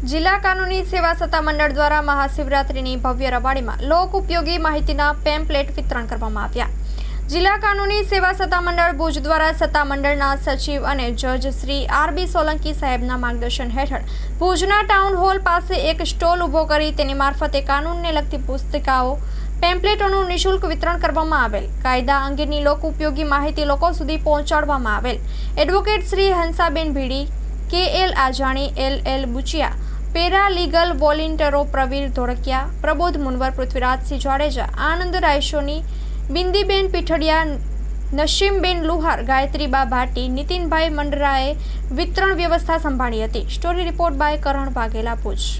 જિલ્લા કાનૂની સેવા સત્તામંડળ દ્વારા મહાશિવરાત્રિની ભવ્ય રવાડીમાં લોક ઉપયોગી માહિતીના પેમ્પલેટ વિતરણ કરવામાં આવ્યા. જિલ્લા કાનૂની સેવા સત્તામંડળ ભુજ દ્વારા સત્તામંડળના સચિવ અને જજ શ્રી આર.બી. સોલંકી સાહેબના માર્ગદર્શન હેઠળ ભુજના ટાઉન હોલ પાસે એક સ્ટોલ ઊભો કરી તેની મારફતે કાનૂનને લગતી પુસ્તિકાઓ પેમ્પલેટોનું નિઃશુલ્ક વિતરણ કરવામાં આવેલ. કાયદા અંગેની લોક ઉપયોગી માહિતી લોકો સુધી પહોંચાડવામાં આવેલ. Advocate Shri Hansaben Bhidi, K L. Ajani, L L. Buchiya, para legal વોલિન્ટરો પ્રવીર ધોળકિયા, પ્રબોધ મુનવર, પૃથ્વીરાજસિંહ જાડેજા, આનંદ રાયસોની, બિંદીબેન પીઠડિયા, નસીમબેન લુહાર, ગાયત્રીબા ભાટી, નીતિનભાઈ મંડરાએ વિતરણ વ્યવસ્થા સંભાળી હતી. Story report by Karan Vaghela, Bhuj.